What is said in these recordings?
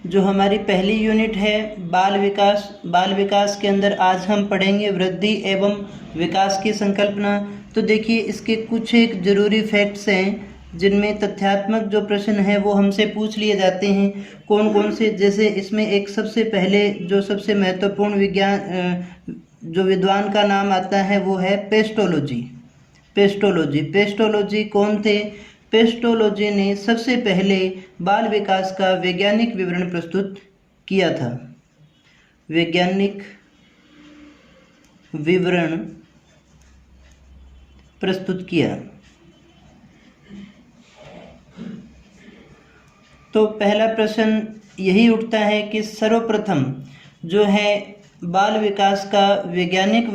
जो हमारी पहली यूनिट है बाल विकास के अंदर आज हम पढ़ेंगे वृद्धि एवं विकास की संकल्पना। तो देखिए इसके कुछ एक ज़रूरी फैक्ट्स हैं जिनमें तथ्यात्मक जो प्रश्न है वो हमसे पूछ लिए जाते हैं। कौन कौन से, जैसे इसमें एक सबसे पहले जो सबसे महत्वपूर्ण जो विद्वान का नाम आता है वो है पेस्टोलॉजी कौन थे? पेस्टोलॉजी ने सबसे पहले बाल विकास का वैज्ञानिक विवरण प्रस्तुत किया था। वैज्ञानिक विवरण प्रस्तुत किया। तो पहला प्रश्न यही उठता है कि सर्वप्रथम जो है बाल विकास का वैज्ञानिक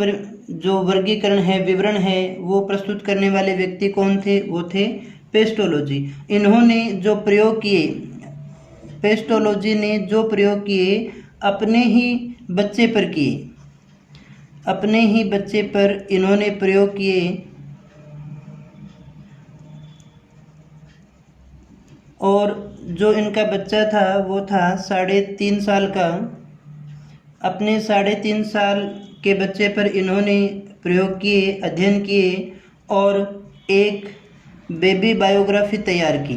जो वर्गीकरण है, विवरण है, वो प्रस्तुत करने वाले व्यक्ति कौन थे? वो थे पेस्टोलॉजी। इन्होंने जो प्रयोग किए, पेस्टोलॉजी ने जो प्रयोग किए अपने ही बच्चे पर इन्होंने प्रयोग किए और जो इनका बच्चा था वो था 3.5 साल का। अपने 3.5 साल के बच्चे पर इन्होंने प्रयोग किए, अध्ययन किए और एक बेबी बायोग्राफी तैयार की।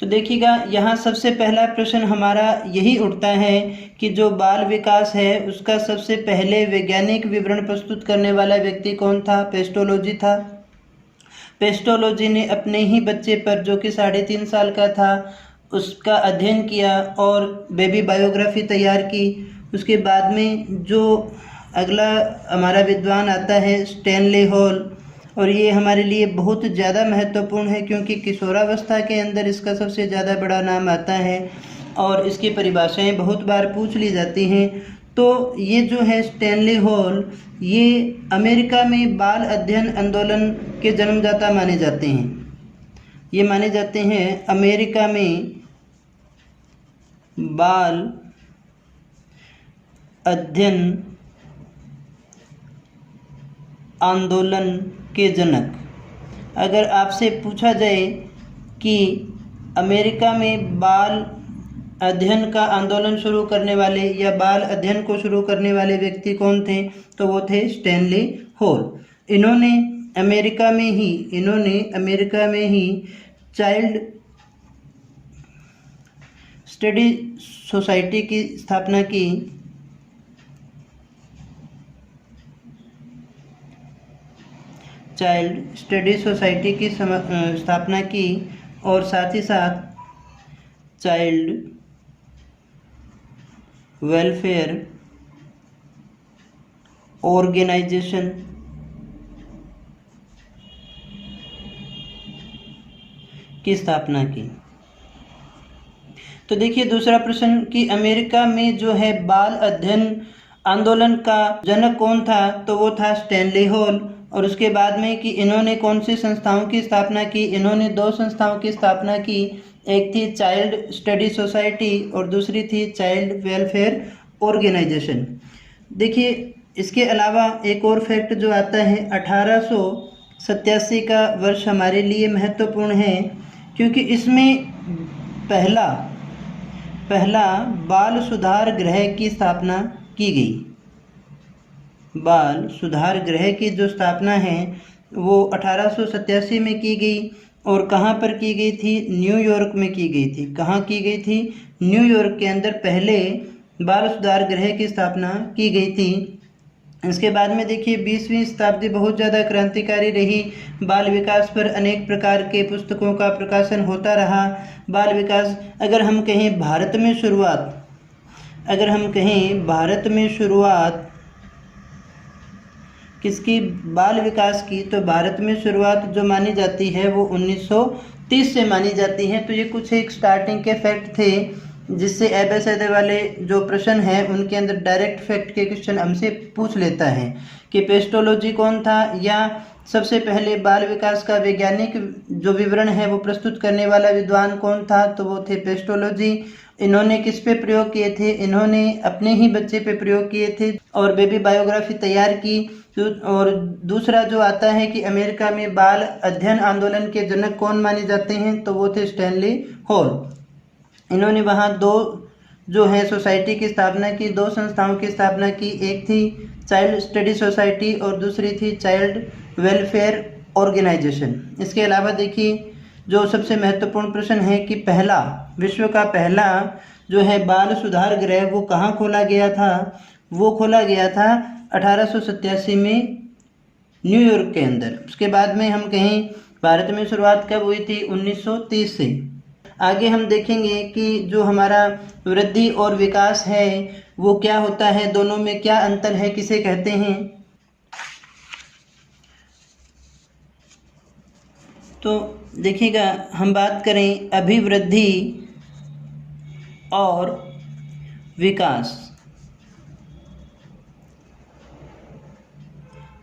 तो देखिएगा यहाँ सबसे पहला प्रश्न हमारा यही उठता है कि जो बाल विकास है उसका सबसे पहले वैज्ञानिक विवरण प्रस्तुत करने वाला व्यक्ति कौन था? पेस्टोलॉजी था। पेस्टोलॉजी ने अपने ही बच्चे पर जो कि 3.5 साल का था उसका अध्ययन किया और बेबी बायोग्राफी तैयार की। उसके बाद में जो अगला हमारा विद्वान आता है स्टैनली हॉल, और ये हमारे लिए बहुत ज़्यादा महत्वपूर्ण है क्योंकि किशोरावस्था के अंदर इसका सबसे ज़्यादा बड़ा नाम आता है और इसकी परिभाषाएं बहुत बार पूछ ली जाती हैं। तो ये जो है स्टैनली हॉल, ये अमेरिका में बाल अध्ययन आंदोलन के जन्मदाता माने जाते हैं। ये माने जाते हैं अमेरिका में बाल अध्ययन आंदोलन के जनक। अगर आपसे पूछा जाए कि अमेरिका में बाल अध्ययन का आंदोलन शुरू करने वाले या बाल अध्ययन को शुरू करने वाले व्यक्ति कौन थे, तो वो थे स्टैनली हॉल। इन्होंने अमेरिका में ही चाइल्ड स्टडी सोसाइटी की स्थापना की। चाइल्ड स्टडी सोसाइटी की स्थापना की और साथ ही साथ चाइल्ड वेलफेयर ऑर्गेनाइजेशन की स्थापना की। तो देखिए दूसरा प्रश्न कि अमेरिका में जो है बाल अध्ययन आंदोलन का जनक कौन था, तो वो था स्टैनली हॉल। और उसके बाद में कि इन्होंने कौन सी संस्थाओं की स्थापना की? इन्होंने 2 संस्थाओं की स्थापना की। एक थी चाइल्ड स्टडी सोसाइटी और दूसरी थी चाइल्ड वेलफेयर ऑर्गेनाइजेशन। देखिए इसके अलावा एक और फैक्ट जो आता है 1887 का वर्ष हमारे लिए महत्वपूर्ण है क्योंकि इसमें पहला बाल सुधार गृह की स्थापना की गई। बाल सुधार गृह की जो स्थापना है वो 1887 में की गई और कहाँ पर की गई थी? न्यूयॉर्क में की गई थी। कहाँ की गई थी? न्यूयॉर्क के अंदर पहले बाल सुधार गृह की स्थापना की गई थी। इसके बाद में देखिए 20वीं शताब्दी बहुत ज़्यादा क्रांतिकारी रही। बाल विकास पर अनेक प्रकार के पुस्तकों का प्रकाशन होता रहा। बाल विकास अगर हम कहें भारत में शुरुआत किसकी? बाल विकास की, तो भारत में शुरुआत जो मानी जाती है वो 1930 से मानी जाती है। तो ये कुछ एक स्टार्टिंग के फैक्ट थे जिससे एबीसीडी वाले जो प्रश्न हैं उनके अंदर डायरेक्ट फैक्ट के क्वेश्चन हमसे पूछ लेता है कि पेस्टोलॉजी कौन था, या सबसे पहले बाल विकास का वैज्ञानिक जो विवरण है वो प्रस्तुत करने वाला विद्वान कौन था, तो वो थे पेस्टोलॉजी। इन्होंने किस पे प्रयोग किए थे? इन्होंने अपने ही बच्चे पे प्रयोग किए थे और बेबी बायोग्राफी तैयार की। और दूसरा जो आता है कि अमेरिका में बाल अध्ययन आंदोलन के जनक कौन माने जाते हैं? तो वो थे स्टैनली हॉल। इन्होंने वहाँ दो जो है सोसाइटी की स्थापना की, दो संस्थाओं की स्थापना की। एक थी चाइल्ड स्टडी सोसाइटी और दूसरी थी चाइल्ड वेलफेयर ऑर्गेनाइजेशन। इसके अलावा देखिए जो सबसे महत्वपूर्ण प्रश्न है कि पहला विश्व का पहला जो है बाल सुधार गृह वो कहाँ खोला गया था? वो खोला गया था 1887 में न्यूयॉर्क के अंदर। उसके बाद में हम कहें भारत में शुरुआत कब हुई थी? 1930 से। आगे हम देखेंगे कि जो हमारा वृद्धि और विकास है वो क्या होता है, दोनों में क्या अंतर है, किसे कहते हैं। तो देखिएगा हम बात करें अभिवृद्धि और विकास।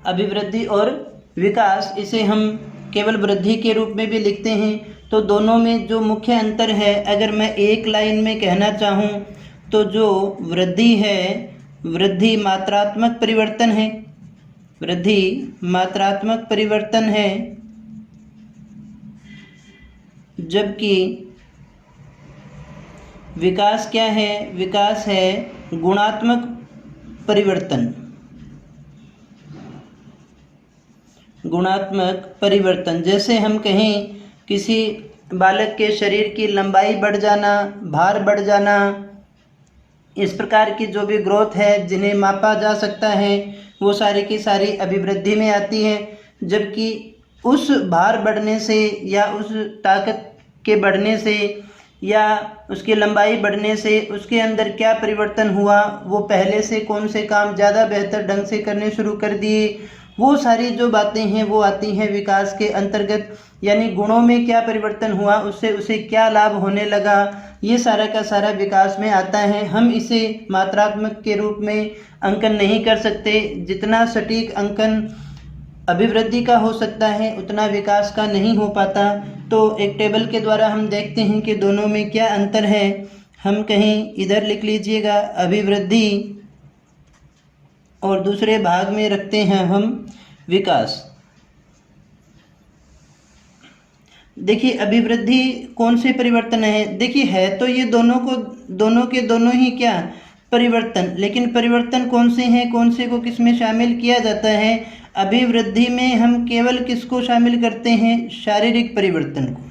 अभिवृद्धि और विकास इसे हम केवल वृद्धि के रूप में भी लिखते हैं। तो दोनों में जो मुख्य अंतर है, अगर मैं एक लाइन में कहना चाहूँ तो जो वृद्धि है, वृद्धि मात्रात्मक परिवर्तन है। वृद्धि मात्रात्मक परिवर्तन है, जबकि विकास क्या है? विकास है गुणात्मक परिवर्तन। गुणात्मक परिवर्तन जैसे हम कहें किसी बालक के शरीर की लंबाई बढ़ जाना, भार बढ़ जाना, इस प्रकार की जो भी ग्रोथ है जिन्हें मापा जा सकता है वो सारी की सारी अभिवृद्धि में आती है। जबकि उस भार बढ़ने से या उस ताकत के बढ़ने से या उसकी लंबाई बढ़ने से उसके अंदर क्या परिवर्तन हुआ, वो पहले से कौन से काम ज़्यादा बेहतर ढंग से करने शुरू कर दिए, वो सारी जो बातें हैं वो आती हैं विकास के अंतर्गत। यानी गुणों में क्या परिवर्तन हुआ, उससे उसे क्या लाभ होने लगा, ये सारा का सारा विकास में आता है। हम इसे मात्रात्मक के रूप में अंकन नहीं कर सकते। जितना सटीक अंकन अभिवृद्धि का हो सकता है उतना विकास का नहीं हो पाता। तो एक टेबल के द्वारा हम देखते हैं कि दोनों में क्या अंतर है। हम कहीं इधर लिख लीजिएगा अभिवृद्धि और दूसरे भाग में रखते हैं हम विकास। देखिए अभिवृद्धि कौन से परिवर्तन है? देखिए है तो ये दोनों के दोनों ही क्या परिवर्तन, लेकिन परिवर्तन कौन से हैं, कौन से को किस में शामिल किया जाता है? अभिवृद्धि में हम केवल किसको शामिल करते हैं? शारीरिक परिवर्तन को।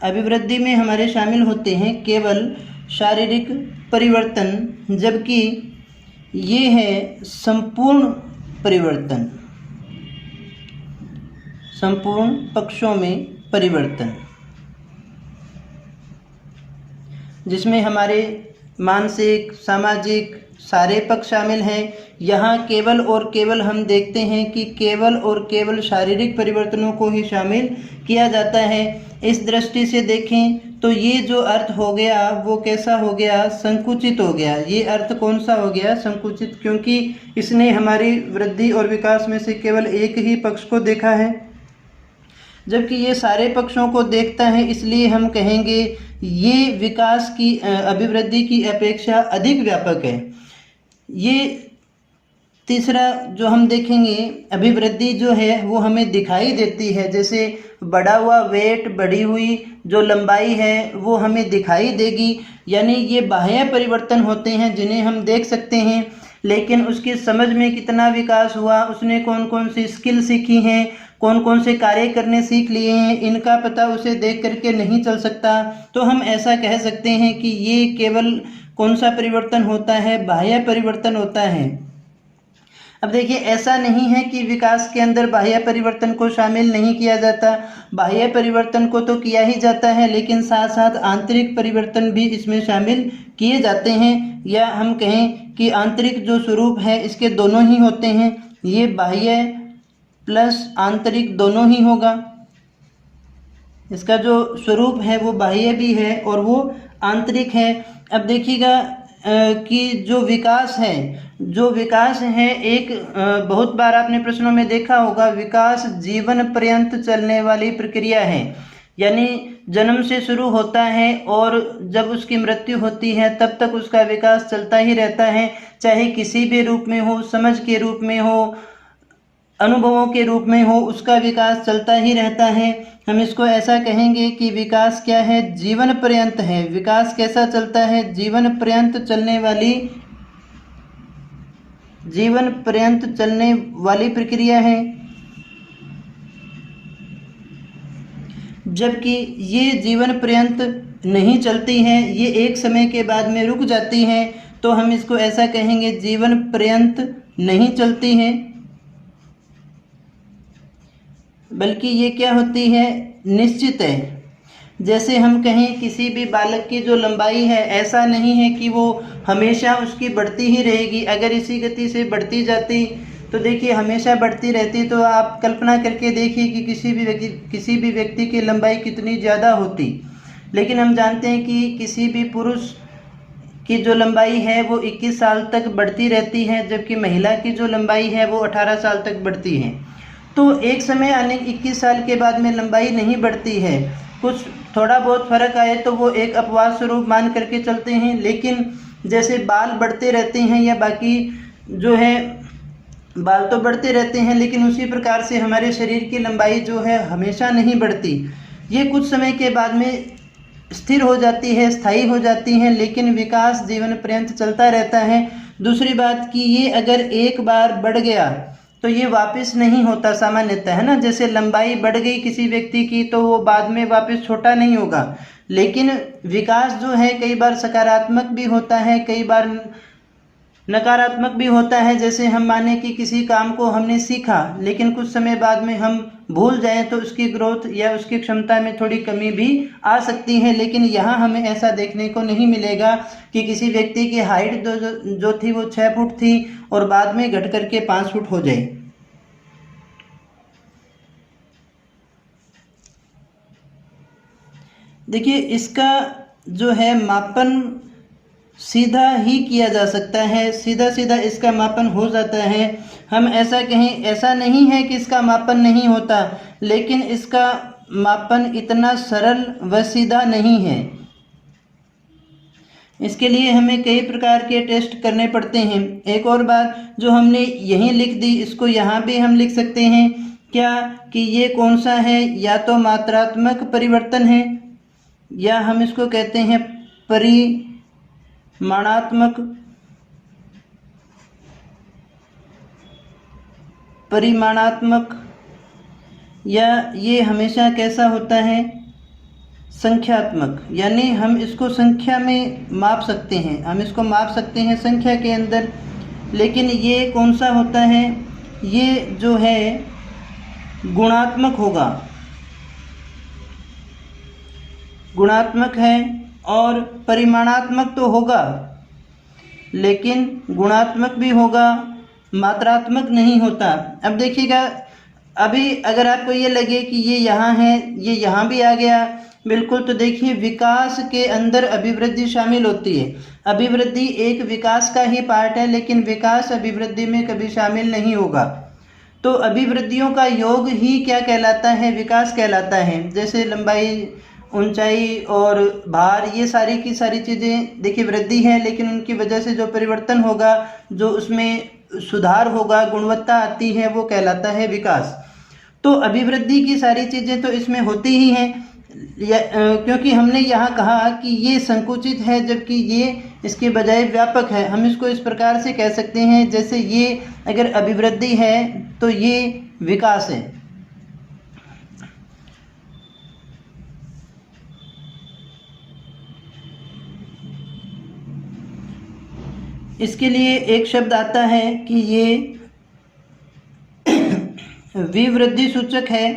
अभिवृद्धि में हमारे शामिल होते हैं केवल शारीरिक परिवर्तन, जबकि ये है संपूर्ण परिवर्तन, संपूर्ण पक्षों में परिवर्तन, जिसमें हमारे मानसिक सामाजिक सारे पक्ष शामिल हैं। यहाँ केवल और केवल हम देखते हैं कि केवल और केवल शारीरिक परिवर्तनों को ही शामिल किया जाता है। इस दृष्टि से देखें तो ये जो अर्थ हो गया वो कैसा हो गया? संकुचित हो गया। ये अर्थ कौन सा हो गया? संकुचित, क्योंकि इसने हमारी वृद्धि और विकास में से केवल एक ही पक्ष को देखा है, जबकि ये सारे पक्षों को देखता है। इसलिए हम कहेंगे ये विकास की अभिवृद्धि की अपेक्षा अधिक व्यापक है। ये तीसरा जो हम देखेंगे अभिवृद्धि जो है वो हमें दिखाई देती है, जैसे बढ़ा हुआ वेट, बढ़ी हुई जो लंबाई है वो हमें दिखाई देगी। यानी ये बाह्य परिवर्तन होते हैं जिन्हें हम देख सकते हैं, लेकिन उसकी समझ में कितना विकास हुआ, उसने कौन कौन सी स्किल सीखी हैं, कौन कौन से कार्य करने सीख लिए हैं, इनका पता उसे देख करके नहीं चल सकता। तो हम ऐसा कह सकते हैं कि ये केवल कौन सा परिवर्तन होता है? बाह्य परिवर्तन होता है। अब देखिए ऐसा नहीं है कि विकास के अंदर बाह्य परिवर्तन को शामिल नहीं किया जाता। बाह्य परिवर्तन को तो किया ही जाता है, लेकिन साथ साथ आंतरिक परिवर्तन भी इसमें शामिल किए जाते हैं। या हम कहें कि आंतरिक जो स्वरूप है इसके दोनों ही होते हैं, ये बाह्य प्लस आंतरिक दोनों ही होगा। इसका जो स्वरूप है वो बाह्य भी है और वो आंतरिक है। अब देखिएगा कि जो विकास है एक बहुत बार आपने प्रश्नों में देखा होगा, विकास जीवन पर्यंत चलने वाली प्रक्रिया है। यानी जन्म से शुरू होता है और जब उसकी मृत्यु होती है तब तक उसका विकास चलता ही रहता है, चाहे किसी भी रूप में हो, समझ के रूप में हो, अनुभवों के रूप में हो, उसका विकास चलता ही रहता है। हम इसको ऐसा कहेंगे कि विकास क्या है, जीवन पर्यंत है। विकास कैसा चलता है, जीवन पर्यंत चलने वाली प्रक्रिया है। जबकि ये जीवन पर्यंत नहीं चलती हैं, ये एक समय के बाद में रुक जाती हैं, तो हम इसको ऐसा कहेंगे, जीवन पर्यंत नहीं चलती हैं, बल्कि ये क्या होती है, निश्चित है। जैसे हम कहें किसी भी बालक की जो लंबाई है, ऐसा नहीं है कि वो हमेशा उसकी बढ़ती ही रहेगी। अगर इसी गति से बढ़ती जाती तो देखिए हमेशा बढ़ती रहती, तो आप कल्पना करके देखिए कि किसी भी व्यक्ति की लंबाई कितनी ज़्यादा होती। लेकिन हम जानते हैं कि किसी भी पुरुष की जो लंबाई है वो 21 साल तक बढ़ती रहती है, जबकि महिला की जो लंबाई है वो 18 साल तक बढ़ती है। तो एक समय आने 21 साल के बाद में लंबाई नहीं बढ़ती है, कुछ थोड़ा बहुत फर्क आए तो वो एक अपवाद स्वरूप मान करके चलते हैं। लेकिन जैसे बाल बढ़ते रहते हैं या बाकी जो है, बाल तो बढ़ते रहते हैं, लेकिन उसी प्रकार से हमारे शरीर की लंबाई जो है हमेशा नहीं बढ़ती। ये कुछ समय के बाद में स्थिर हो जाती है, स्थायी हो जाती हैं, लेकिन विकास जीवन पर्यंत चलता रहता है। दूसरी बात कि ये अगर एक बार बढ़ गया तो ये वापस नहीं होता सामान्यतः, है ना। जैसे लंबाई बढ़ गई किसी व्यक्ति की तो वो बाद में वापस छोटा नहीं होगा। लेकिन विकास जो है कई बार सकारात्मक भी होता है, कई बार नकारात्मक भी होता है। जैसे हम माने कि किसी काम को हमने सीखा, लेकिन कुछ समय बाद में हम भूल जाएं तो उसकी ग्रोथ या उसकी क्षमता में थोड़ी कमी भी आ सकती है। लेकिन यहाँ हमें ऐसा देखने को नहीं मिलेगा कि किसी व्यक्ति की हाइट जो थी वो 6 फुट थी और बाद में घट करके 5 फुट हो जाए। देखिए इसका जो है मापन सीधा ही किया जा सकता है, सीधा सीधा इसका मापन हो जाता है। हम ऐसा कहें, ऐसा नहीं है कि इसका मापन नहीं होता, लेकिन इसका मापन इतना सरल व सीधा नहीं है। इसके लिए हमें कई प्रकार के टेस्ट करने पड़ते हैं। एक और बात जो हमने यहीं लिख दी, इसको यहाँ भी हम लिख सकते हैं क्या, कि ये कौन सा है, या तो मात्रात्मक परिवर्तन है या हम इसको कहते हैं परिमाणात्मक, या ये हमेशा कैसा होता है, संख्यात्मक। यानी हम इसको संख्या में माप सकते हैं, हम इसको माप सकते हैं संख्या के अंदर। लेकिन ये कौन सा होता है, ये जो है गुणात्मक होगा, गुणात्मक है। और परिमाणात्मक तो होगा, लेकिन गुणात्मक भी होगा, मात्रात्मक नहीं होता। अब देखिएगा, अभी अगर आपको ये लगे कि ये यहाँ है, ये यहाँ भी आ गया, बिल्कुल, तो देखिए विकास के अंदर अभिवृद्धि शामिल होती है। अभिवृद्धि एक विकास का ही पार्ट है, लेकिन विकास अभिवृद्धि में कभी शामिल नहीं होगा। तो अभिवृद्धियों का योग ही क्या कहलाता है, विकास कहलाता है। जैसे लंबाई, ऊंचाई और भार, ये सारी की सारी चीज़ें देखिए वृद्धि है, लेकिन उनकी वजह से जो परिवर्तन होगा, जो उसमें सुधार होगा, गुणवत्ता आती है, वो कहलाता है विकास। तो अभिवृद्धि की सारी चीज़ें तो इसमें होती ही हैं, क्योंकि हमने यहाँ कहा कि ये संकुचित है, जबकि ये इसके बजाय व्यापक है। हम इसको इस प्रकार से कह सकते हैं, जैसे ये अगर अभिवृद्धि है तो ये विकास है। इसके लिए एक शब्द आता है कि ये विवृद्धि सूचक है।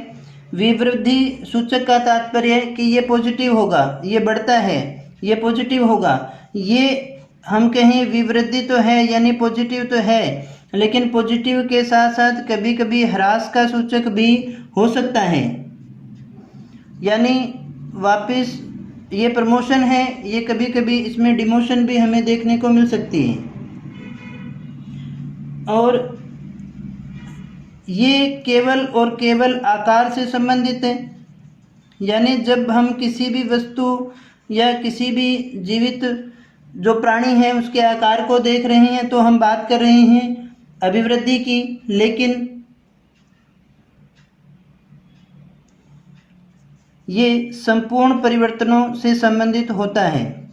विवृद्धि सूचक का तात्पर्य है कि ये पॉजिटिव होगा, ये बढ़ता है, ये पॉजिटिव होगा। ये हम कहें विवृद्धि तो है यानी पॉजिटिव तो है, लेकिन पॉजिटिव के साथ साथ कभी कभी ह्रास का सूचक भी हो सकता है। यानी वापस ये प्रमोशन है, ये कभी कभी इसमें डिमोशन भी हमें देखने को मिल सकती है। और ये केवल और केवल आकार से संबंधित है। यानी जब हम किसी भी वस्तु या किसी भी जीवित जो प्राणी है उसके आकार को देख रहे हैं तो हम बात कर रहे हैं अभिवृद्धि की, लेकिन ये संपूर्ण परिवर्तनों से संबंधित होता है।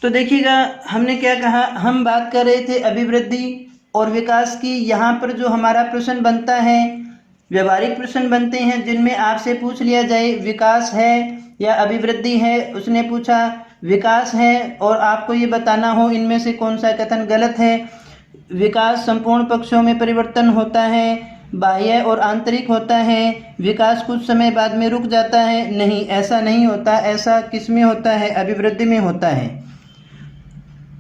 तो देखिएगा हमने क्या कहा, हम बात कर रहे थे अभिवृद्धि और विकास की। यहाँ पर जो हमारा प्रश्न बनता है, व्यवहारिक प्रश्न बनते हैं जिनमें आपसे पूछ लिया जाए विकास है या अभिवृद्धि है। उसने पूछा विकास है और आपको ये बताना हो इनमें से कौन सा कथन गलत है। विकास संपूर्ण पक्षों में परिवर्तन होता है, बाह्य और आंतरिक होता है। विकास कुछ समय बाद में रुक जाता है, नहीं ऐसा नहीं होता। ऐसा किस में होता है? अभिवृद्धि में होता है।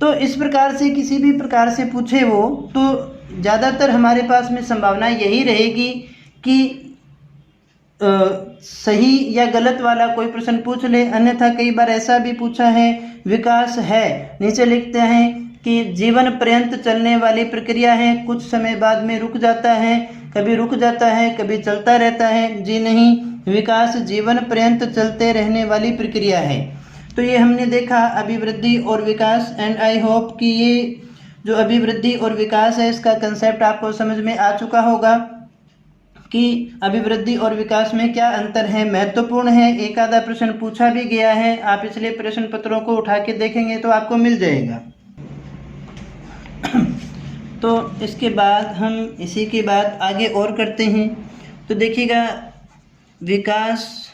तो इस प्रकार से किसी भी प्रकार से पूछे वो, तो ज़्यादातर हमारे पास में संभावना यही रहेगी कि सही या गलत वाला कोई प्रश्न पूछ ले। अन्यथा कई बार ऐसा भी पूछा है विकास है, नीचे लिखते हैं कि जीवन पर्यंत चलने वाली प्रक्रिया है, कुछ समय बाद में रुक जाता है, कभी रुक जाता है कभी चलता रहता है। जी नहीं, विकास जीवन पर्यंत चलते रहने वाली प्रक्रिया है। तो ये हमने देखा अभिवृद्धि और विकास। एंड आई होप कि ये जो अभिवृद्धि और विकास है इसका कंसेप्ट आपको समझ में आ चुका होगा कि अभिवृद्धि और विकास में क्या अंतर है, महत्वपूर्ण है। एक आधा प्रश्न पूछा भी गया है, आप पिछले प्रश्न पत्रों को उठा के देखेंगे तो आपको मिल जाएगा। तो इसके बाद हम इसी की बात आगे और करते हैं। तो देखिएगा विकास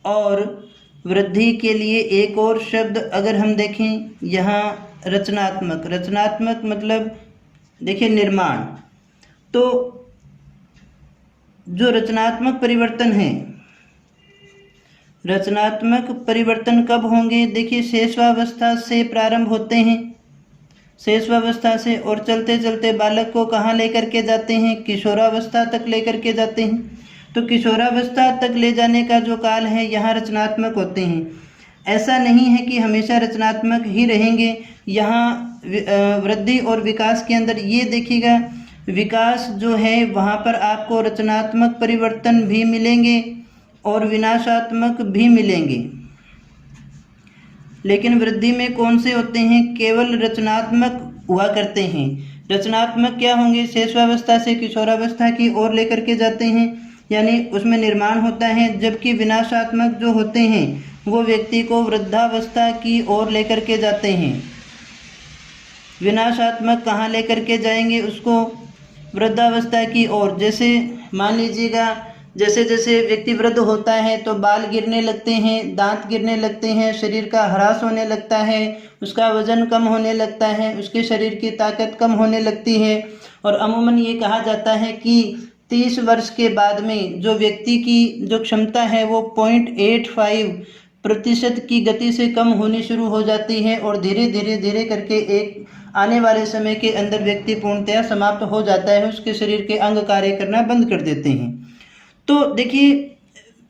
और वृद्धि के लिए एक और शब्द अगर हम देखें, यहाँ रचनात्मक। रचनात्मक मतलब देखिए निर्माण। तो जो रचनात्मक परिवर्तन है, रचनात्मक परिवर्तन कब होंगे? देखिए शैशवावस्था से प्रारंभ होते हैं, शैशवावस्था से, और चलते चलते बालक को कहाँ लेकर के जाते हैं? किशोरावस्था तक लेकर के जाते हैं। तो किशोरावस्था तक ले जाने का जो काल है यहाँ रचनात्मक होते हैं। ऐसा नहीं है कि हमेशा रचनात्मक ही रहेंगे। यहाँ वृद्धि और विकास के अंदर ये देखिएगा विकास जो है वहाँ पर आपको रचनात्मक परिवर्तन भी मिलेंगे और विनाशात्मक भी मिलेंगे, लेकिन वृद्धि में कौन से होते हैं? केवल रचनात्मक हुआ करते हैं। रचनात्मक क्या होंगे? शैशवावस्था से किशोरावस्था की ओर लेकर के जाते हैं, यानी उसमें निर्माण होता है। जबकि विनाशात्मक जो होते हैं वो व्यक्ति को वृद्धावस्था की ओर लेकर के जाते हैं। विनाशात्मक कहाँ लेकर के जाएंगे उसको? वृद्धावस्था की ओर। जैसे मान लीजिएगा जैसे जैसे व्यक्ति वृद्ध होता है तो बाल गिरने लगते हैं, दांत गिरने लगते हैं, शरीर का ह्रास होने लगता है, उसका वजन कम होने लगता है, उसके शरीर की ताकत कम होने लगती है। और अमूमन ये कहा जाता है कि 30 वर्ष के बाद में जो व्यक्ति की जो क्षमता है वो 0.85% की गति से कम होनी शुरू हो जाती है और धीरे धीरे धीरे करके एक आने वाले समय के अंदर व्यक्ति पूर्णतया समाप्त हो जाता है, उसके शरीर के अंग कार्य करना बंद कर देते हैं। तो देखिए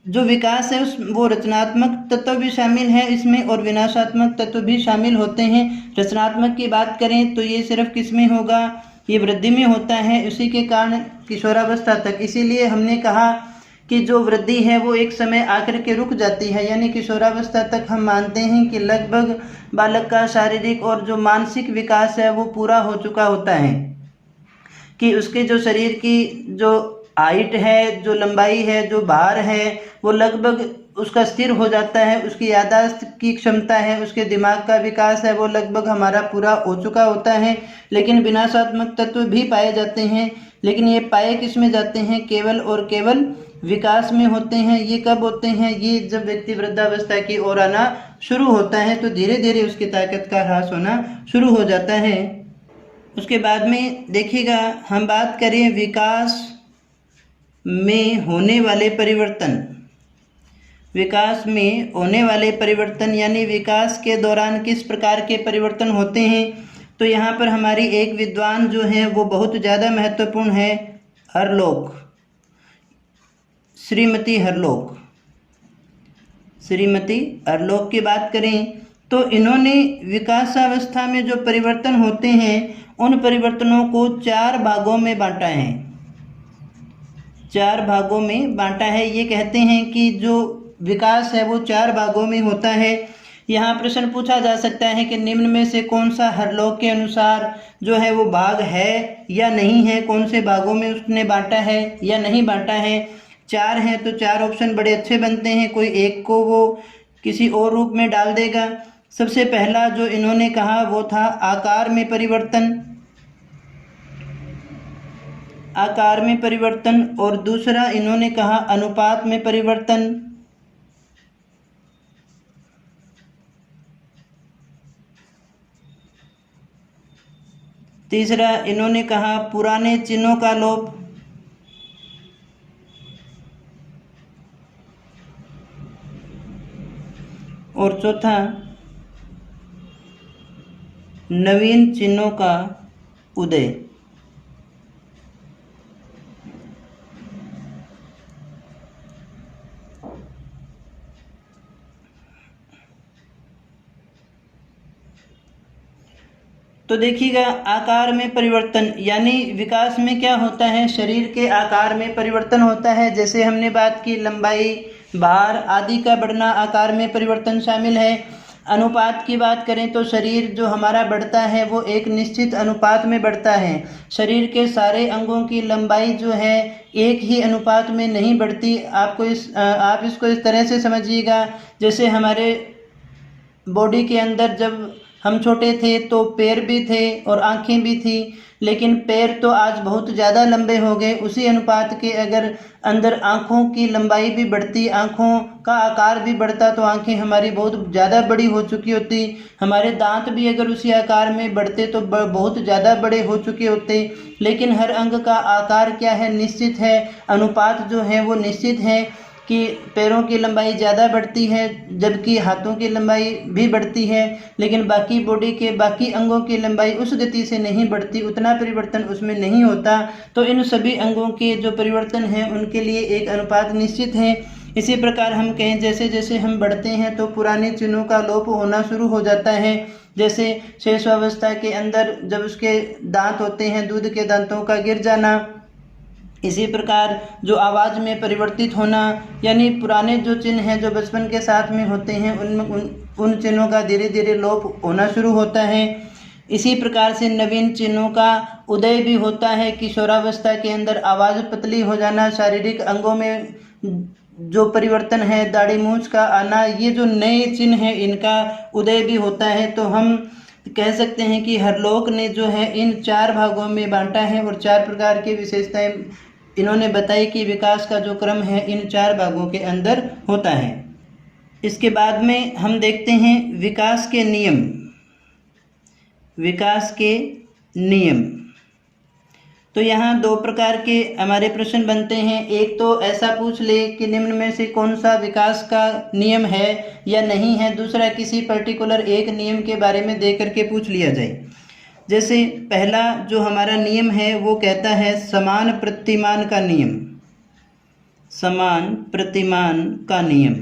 जो विकास है उस वो रचनात्मक तत्व भी शामिल है इसमें और विनाशात्मक तत्व भी शामिल होते हैं। रचनात्मक की बात करें तो ये सिर्फ किस में होगा? ये वृद्धि में होता है, उसी के कारण किशोरावस्था तक। इसीलिए हमने कहा कि जो वृद्धि है वो एक समय आकर के रुक जाती है, यानी किशोरावस्था तक हम मानते हैं कि लगभग बालक का शारीरिक और जो मानसिक विकास है वो पूरा हो चुका होता है, कि उसके जो शरीर की जो हाइट है, जो लंबाई है, जो भार है वो लगभग उसका स्थिर हो जाता है, उसकी याददाश्त की क्षमता है, उसके दिमाग का विकास है वो लगभग हमारा पूरा हो चुका होता है। लेकिन विनाशात्मक तत्व भी पाए जाते हैं, लेकिन ये पाए किस में जाते हैं? केवल और केवल विकास में होते हैं। ये कब होते हैं? ये जब व्यक्ति वृद्धावस्था की ओर आना शुरू होता है तो धीरे धीरे उसकी ताकत का ह्रास होना शुरू हो जाता है। उसके बाद में देखिएगा हम बात करें विकास में होने वाले परिवर्तन। विकास में होने वाले परिवर्तन यानी विकास के दौरान किस प्रकार के परिवर्तन होते हैं। तो यहाँ पर हमारी एक विद्वान जो है वो बहुत ज़्यादा महत्वपूर्ण है, हरलोक, श्रीमती हरलोक। श्रीमती हरलोक की बात करें तो इन्होंने विकासावस्था में जो परिवर्तन होते हैं उन परिवर्तनों को 4 भागों में बांटा है। 4 भागों में बांटा है। ये कहते हैं कि जो विकास है वो 4 भागों में होता है। यहाँ प्रश्न पूछा जा सकता है कि निम्न में से कौन सा हरलोक के अनुसार जो है वो भाग है या नहीं है, कौन से भागों में उसने बांटा है या नहीं बांटा है। 4 हैं तो 4 ऑप्शन बड़े अच्छे बनते हैं, कोई एक को वो किसी और रूप में डाल देगा। सबसे पहला जो इन्होंने कहा वो था आकार में परिवर्तन, आकार में परिवर्तन, और दूसरा इन्होंने कहा अनुपात में परिवर्तन, तीसरा इन्होंने कहा पुराने चिन्हों का लोप, और चौथा नवीन चिन्हों का उदय। तो देखिएगा, आकार में परिवर्तन यानी विकास में क्या होता है, शरीर के आकार में परिवर्तन होता है। जैसे हमने बात की लंबाई, भार आदि का बढ़ना आकार में परिवर्तन शामिल है। अनुपात की बात करें तो शरीर जो हमारा बढ़ता है वो एक निश्चित अनुपात में बढ़ता है। शरीर के सारे अंगों की लंबाई जो है एक ही अनुपात में नहीं बढ़ती। आप इसको इस तरह से समझिएगा, जैसे हमारे बॉडी के अंदर जब हम छोटे थे तो पैर भी थे और आँखें भी थी, लेकिन पैर तो आज बहुत ज़्यादा लंबे हो गए। उसी अनुपात के अगर अंदर आँखों की लंबाई भी बढ़ती, आँखों का आकार भी बढ़ता तो आँखें हमारी बहुत ज़्यादा बड़ी हो चुकी होती। हमारे दांत भी अगर उसी आकार में बढ़ते तो बहुत ज़्यादा बड़े हो चुके होते। लेकिन हर अंग का आकार क्या है, निश्चित है। अनुपात जो है वो निश्चित है कि पैरों की लंबाई ज़्यादा बढ़ती है जबकि हाथों की लंबाई भी बढ़ती है, लेकिन बाकी बॉडी के बाकी अंगों की लंबाई उस गति से नहीं बढ़ती, उतना परिवर्तन उसमें नहीं होता। तो इन सभी अंगों के जो परिवर्तन हैं उनके लिए एक अनुपात निश्चित है। इसी प्रकार हम कहें जैसे जैसे हम बढ़ते हैं तो पुराने चिन्हों का लोप होना शुरू हो जाता है। जैसे शैशवावस्था के अंदर जब उसके दांत होते हैं, दूध के दांतों का गिर जाना। इसी प्रकार जो आवाज़ में परिवर्तित होना, यानी पुराने जो चिन्ह हैं जो बचपन के साथ में होते हैं उन चिन्हों का धीरे धीरे लोप होना शुरू होता है। इसी प्रकार से नवीन चिन्हों का उदय भी होता है। किशोरावस्था के अंदर आवाज़ पतली हो जाना, शारीरिक अंगों में जो परिवर्तन है, दाढ़ी मूंछ का आना, ये जो नए चिन्ह हैं इनका उदय भी होता है। तो हम कह सकते हैं कि हरलोक ने जो है इन 4 भागों में बांटा है और 4 प्रकार की विशेषताएं इन्होंने बताई कि विकास का जो क्रम है इन 4 भागों के अंदर होता है। इसके बाद में हम देखते हैं विकास के नियम। विकास के नियम तो यहाँ 2 प्रकार के हमारे प्रश्न बनते हैं। एक तो ऐसा पूछ ले कि निम्न में से कौन सा विकास का नियम है या नहीं है। दूसरा किसी पर्टिकुलर एक नियम के बारे में दे करके पूछ लिया जाए। जैसे पहला जो हमारा नियम है वो कहता है समान प्रतिमान का नियम। समान प्रतिमान का नियम।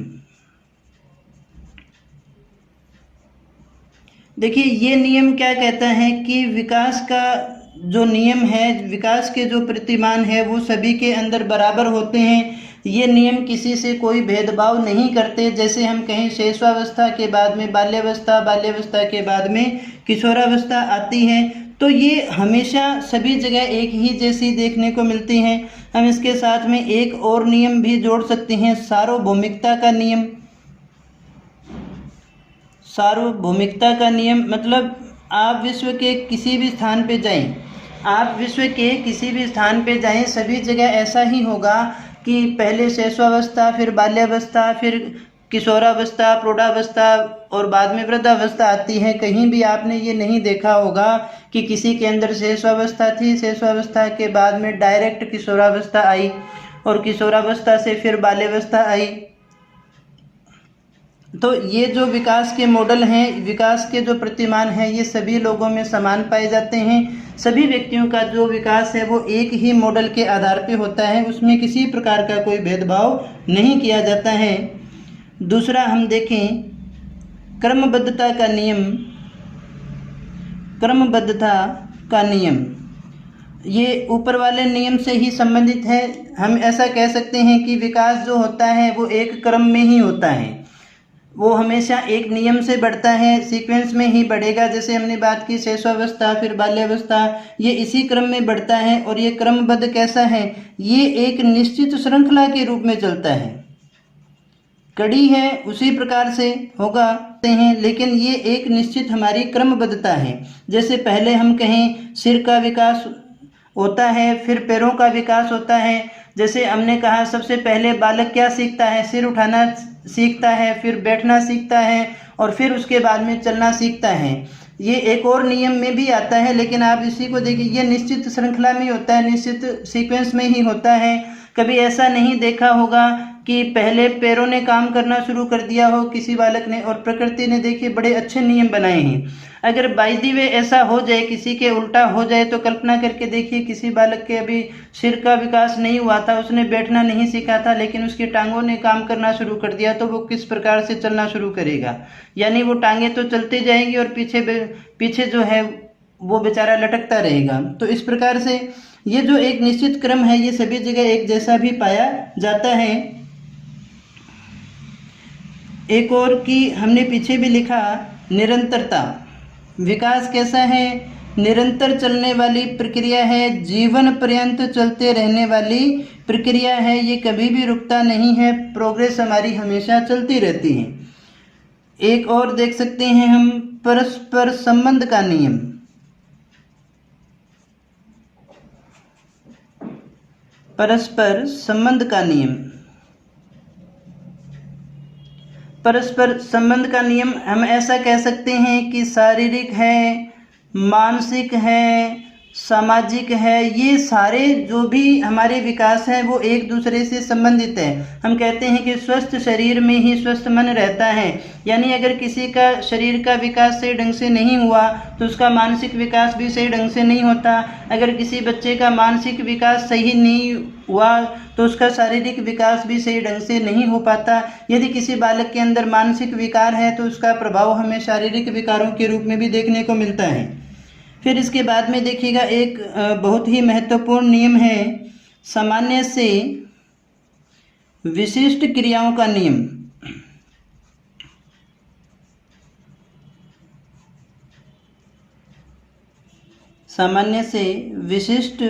देखिए ये नियम क्या कहता है कि विकास का जो नियम है, विकास के जो प्रतिमान है वो सभी के अंदर बराबर होते हैं। ये नियम किसी से कोई भेदभाव नहीं करते। जैसे हम कहें शैशवावस्था के बाद में बाल्यावस्था, बाल्यावस्था के बाद में किशोरावस्था आती है, तो ये हमेशा सभी जगह एक ही जैसी देखने को मिलती हैं। हम इसके साथ में एक और नियम भी जोड़ सकते हैं, सार्वभौमिकता का नियम। सार्वभौमिकता का नियम मतलब आप विश्व के किसी भी स्थान पे जाएं, आप विश्व के किसी भी स्थान पे जाएं, सभी जगह ऐसा ही होगा कि पहले शैशवावस्था, फिर बाल्यावस्था, फिर किशोरावस्था, प्रौढ़ावस्था और बाद में वृद्धावस्था आती है। कहीं भी आपने ये नहीं देखा होगा कि किसी के अंदर शैशवावस्था थी, शैशवावस्था के बाद में डायरेक्ट किशोरावस्था आई और किशोरावस्था से फिर बाल्यावस्था आई। तो ये जो विकास के मॉडल हैं, विकास के जो प्रतिमान हैं, ये सभी लोगों में समान पाए जाते हैं। सभी व्यक्तियों का जो विकास है वो एक ही मॉडल के आधार पे होता है, उसमें किसी प्रकार का कोई भेदभाव नहीं किया जाता है। दूसरा हम देखें क्रमबद्धता का नियम। क्रमबद्धता का नियम ये ऊपर वाले नियम से ही संबंधित है। हम ऐसा कह सकते हैं कि विकास जो होता है वो एक क्रम में ही होता है, वो हमेशा एक नियम से बढ़ता है, सीक्वेंस में ही बढ़ेगा। जैसे हमने बात की शैशवावस्था, फिर बाल्यावस्था, ये इसी क्रम में बढ़ता है। और ये क्रमबद्ध कैसा है, ये एक निश्चित श्रृंखला के रूप में चलता है, कड़ी है उसी प्रकार से होगा हैं, लेकिन ये एक निश्चित हमारी क्रमबद्धता है। जैसे पहले हम कहें सिर का विकास होता है, फिर पैरों का विकास होता है। जैसे हमने कहा सबसे पहले बालक क्या सीखता है, सिर उठाना सीखता है, फिर बैठना सीखता है, और फिर उसके बाद में चलना सीखता है। ये एक और नियम में भी आता है, लेकिन आप इसी को देखिए, ये निश्चित श्रृंखला में होता है, निश्चित सीक्वेंस में ही होता है। कभी ऐसा नहीं देखा होगा कि पहले पैरों ने काम करना शुरू कर दिया हो किसी बालक ने, और प्रकृति ने देखिए बड़े अच्छे नियम बनाए हैं। अगर बाय द वे ऐसा हो जाए, किसी के उल्टा हो जाए, तो कल्पना करके देखिए, किसी बालक के अभी सिर का विकास नहीं हुआ था, उसने बैठना नहीं सीखा था, लेकिन उसकी टांगों ने काम करना शुरू कर दिया, तो वो किस प्रकार से चलना शुरू करेगा। यानी वो टांगे तो चलते जाएंगी और पीछे जो है वो बेचारा लटकता रहेगा। तो इस प्रकार से ये जो एक निश्चित क्रम है, ये सभी जगह एक जैसा भी पाया जाता है। एक और कि हमने पीछे भी लिखा, निरंतरता। विकास कैसा है, निरंतर चलने वाली प्रक्रिया है, जीवन पर्यंत चलते रहने वाली प्रक्रिया है, ये कभी भी रुकता नहीं है, प्रोग्रेस हमारी हमेशा चलती रहती है। एक और देख सकते हैं हम, परस्पर संबंध का नियम। परस्पर संबंध का नियम, परस्पर संबंध का नियम हम ऐसा कह सकते हैं कि शारीरिक है, मानसिक है, सामाजिक है, ये सारे जो भी हमारे विकास हैं वो एक दूसरे से संबंधित है। हम कहते हैं कि स्वस्थ शरीर में ही स्वस्थ मन रहता है। यानी अगर किसी का शरीर का विकास सही ढंग से नहीं हुआ तो उसका मानसिक विकास भी सही ढंग से नहीं होता। अगर किसी बच्चे का मानसिक विकास सही नहीं हुआ तो उसका शारीरिक विकास भी सही ढंग से नहीं हो पाता। यदि किसी बालक के अंदर मानसिक विकार है तो उसका प्रभाव हमें शारीरिक विकारों के रूप में भी देखने को मिलता है। फिर इसके बाद में देखिएगा, एक बहुत ही महत्वपूर्ण नियम है, सामान्य से विशिष्ट क्रियाओं का नियम। सामान्य से विशिष्ट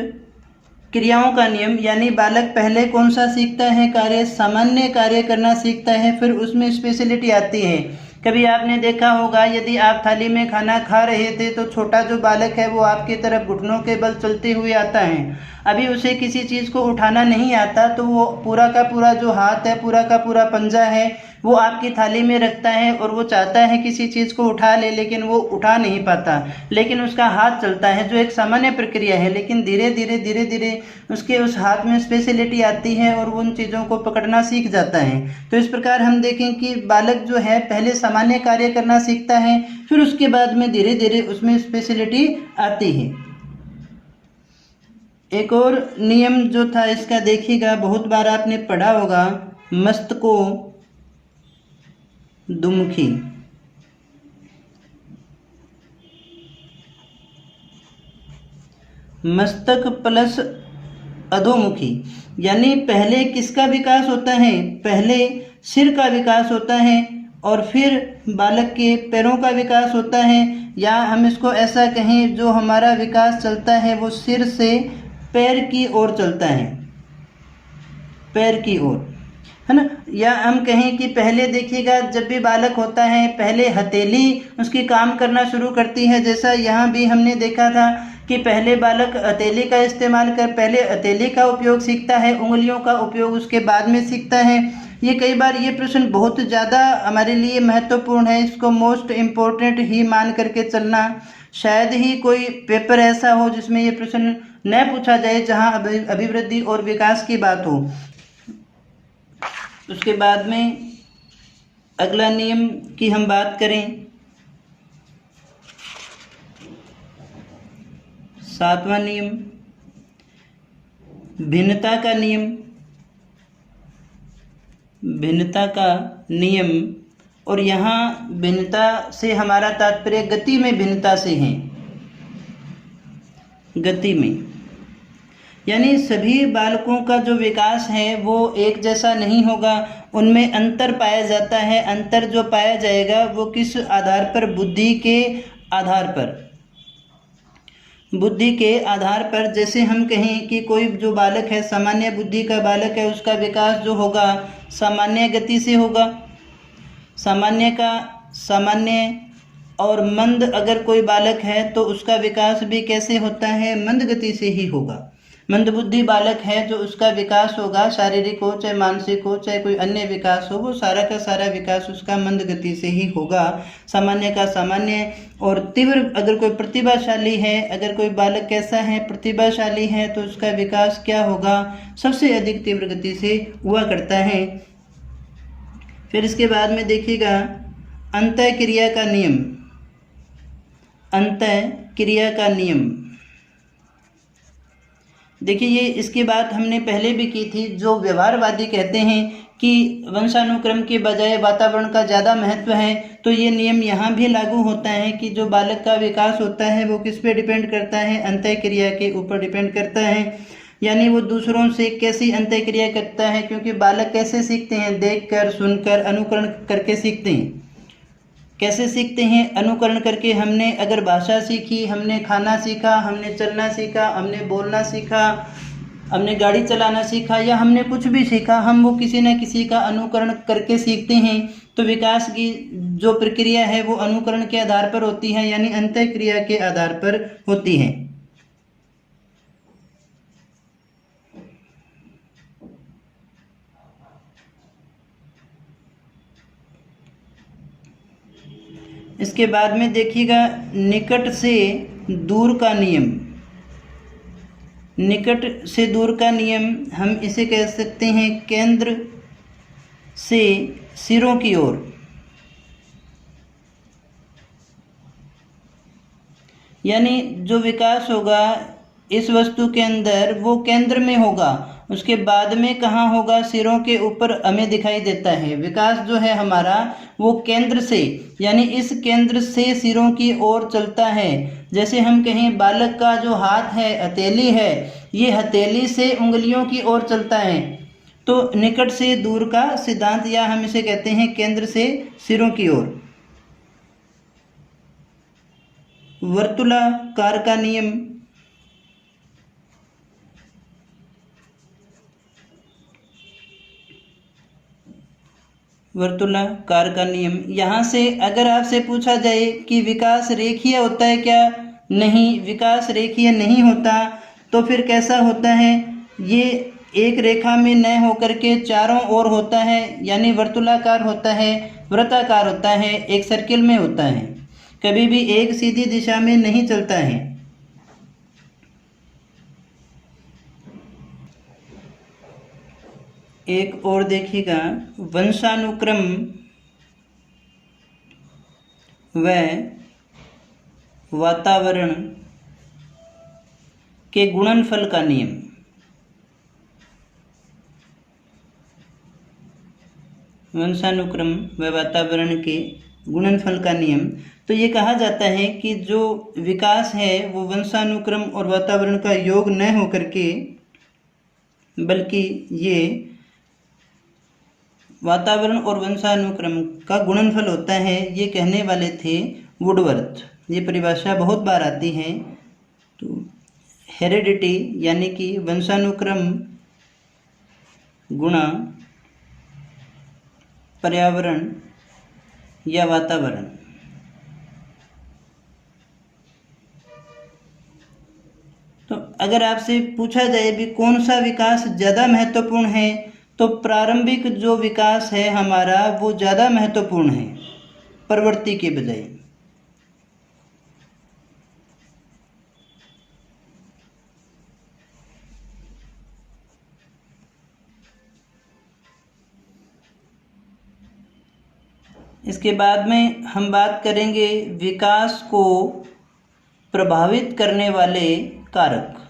क्रियाओं का नियम, यानी बालक पहले कौन सा सीखता है कार्य, सामान्य कार्य करना सीखता है, फिर उसमें स्पेशलिटी आती है। कभी आपने देखा होगा, यदि आप थाली में खाना खा रहे थे तो छोटा जो बालक है वो आपकी तरफ घुटनों के बल चलते हुए आता है। अभी उसे किसी चीज़ को उठाना नहीं आता, तो वो पूरा का पूरा जो हाथ है, पूरा का पूरा पंजा है, वो आपकी थाली में रखता है और वो चाहता है किसी चीज़ को उठा ले, लेकिन वो उठा नहीं पाता, लेकिन उसका हाथ चलता है, जो एक सामान्य प्रक्रिया है। लेकिन धीरे धीरे उसके उस हाथ में स्पेशलिटी आती है और वो उन चीज़ों को पकड़ना सीख जाता है। तो इस प्रकार हम देखें कि बालक जो है पहले सामान्य कार्य करना सीखता है, फिर उसके बाद में धीरे धीरे उसमें स्पेशलिटी आती है। एक और नियम जो था इसका देखिएगा, बहुत बार आपने पढ़ा होगा, मस्तको दुमुखी। मस्तक प्लस अधोमुखी, यानी पहले किसका विकास होता है, पहले सिर का विकास होता है और फिर बालक के पैरों का विकास होता है। या हम इसको ऐसा कहें, जो हमारा विकास चलता है वो सिर से पैर की ओर चलता है, पैर की ओर, है ना। या हम कहें कि पहले देखिएगा, जब भी बालक होता है पहले हथेली उसकी काम करना शुरू करती है। जैसा यहाँ भी हमने देखा था कि पहले बालक हथेली का इस्तेमाल कर, पहले हथेली का उपयोग सीखता है, उंगलियों का उपयोग उसके बाद में सीखता है। ये कई बार ये प्रश्न बहुत ज़्यादा हमारे लिए महत्वपूर्ण है, इसको मोस्ट इम्पोर्टेंट ही मान करके चलना। शायद ही कोई पेपर ऐसा हो जिसमें ये प्रश्न न पूछा जाए, जहाँ अभिवृद्धि और विकास की बात हो। उसके बाद में अगला नियम की हम बात करें, 7वां नियम, भिन्नता का नियम। भिन्नता का नियम, और यहाँ भिन्नता से हमारा तात्पर्य गति में भिन्नता से है, गति में। यानी सभी बालकों का जो विकास है वो एक जैसा नहीं होगा, उनमें अंतर पाया जाता है। अंतर जो पाया जाएगा वो किस आधार पर? बुद्धि के आधार पर। बुद्धि के आधार पर जैसे हम कहें कि कोई जो बालक है, सामान्य बुद्धि का बालक है, उसका विकास जो होगा सामान्य गति से होगा। सामान्य और मंद अगर कोई बालक है तो उसका विकास भी कैसे होता है? मंद गति से ही होगा। मंद बुद्धि बालक है जो उसका विकास होगा, शारीरिक हो चाहे मानसिक हो चाहे कोई अन्य विकास हो, वो सारा का सारा विकास उसका मंद गति से ही होगा, सामान्य का सामान्य। और तीव्र अगर कोई प्रतिभाशाली है, अगर कोई बालक कैसा है? प्रतिभाशाली है, तो उसका विकास क्या होगा? सबसे अधिक तीव्र गति से हुआ करता है। फिर इसके बाद में देखिएगा अंतः क्रिया का नियम। अंतः क्रिया का नियम देखिए, ये इसकी बात हमने पहले भी की थी। जो व्यवहारवादी कहते हैं कि वंशानुक्रम के बजाय वातावरण का ज़्यादा महत्व है, तो ये नियम यहाँ भी लागू होता है कि जो बालक का विकास होता है वो किस पे डिपेंड करता है? अंतः क्रिया के ऊपर डिपेंड करता है। यानी वो दूसरों से कैसी अंतः क्रिया करता है, क्योंकि बालक कैसे सीखते हैं? देखकर, सुनकर, अनुकरण करके सीखते हैं। कैसे सीखते हैं? अनुकरण करके। हमने अगर भाषा सीखी, हमने खाना सीखा, हमने चलना सीखा, हमने बोलना सीखा, हमने गाड़ी चलाना सीखा, या हमने कुछ भी सीखा, हम वो किसी न किसी का अनुकरण करके सीखते हैं। तो विकास की जो प्रक्रिया है वो अनुकरण के आधार पर होती है, यानी अंतः क्रिया के आधार पर होती है। इसके बाद में देखिएगा निकट से दूर का नियम। निकट से दूर का नियम हम इसे कह सकते हैं केंद्र से सिरों की ओर। यानी जो विकास होगा इस वस्तु के अंदर वो केंद्र में होगा, उसके बाद में कहाँ होगा? सिरों के ऊपर हमें दिखाई देता है। विकास जो है हमारा वो केंद्र से, यानी इस केंद्र से सिरों की ओर चलता है। जैसे हम कहें बालक का जो हाथ है, हथेली है, ये हथेली से उंगलियों की ओर चलता है। तो निकट से दूर का सिद्धांत, या हम इसे कहते हैं केंद्र से सिरों की ओर। वर्तुलाकार का नियम। वर्तुलाकार का नियम, यहाँ से अगर आपसे पूछा जाए कि विकास रेखीय होता है क्या? नहीं, विकास रेखीय नहीं होता। तो फिर कैसा होता है? ये एक रेखा में न होकर के चारों ओर होता है, यानी वर्तुलाकार होता है, वृत्ताकार होता है, एक सर्किल में होता है, कभी भी एक सीधी दिशा में नहीं चलता है। एक और देखिएगा वंशानुक्रम व वातावरण के गुणनफल का नियम। वंशानुक्रम व वातावरण के गुणनफल का नियम। तो ये कहा जाता है कि जो विकास है वो वंशानुक्रम और वातावरण का योग न होकर के, बल्कि ये वातावरण और वंशानुक्रम का गुणनफल होता है। ये कहने वाले थे वुडवर्थ। ये परिभाषा बहुत बार आती है। तो हेरिडिटी यानी कि वंशानुक्रम गुणा पर्यावरण या वातावरण। तो अगर आपसे पूछा जाए भी कौन सा विकास ज़्यादा महत्वपूर्ण है, तो प्रारंभिक जो विकास है हमारा वो ज़्यादा महत्वपूर्ण है प्रवृत्ति के बजाय। इसके बाद में हम बात करेंगे विकास को प्रभावित करने वाले कारक।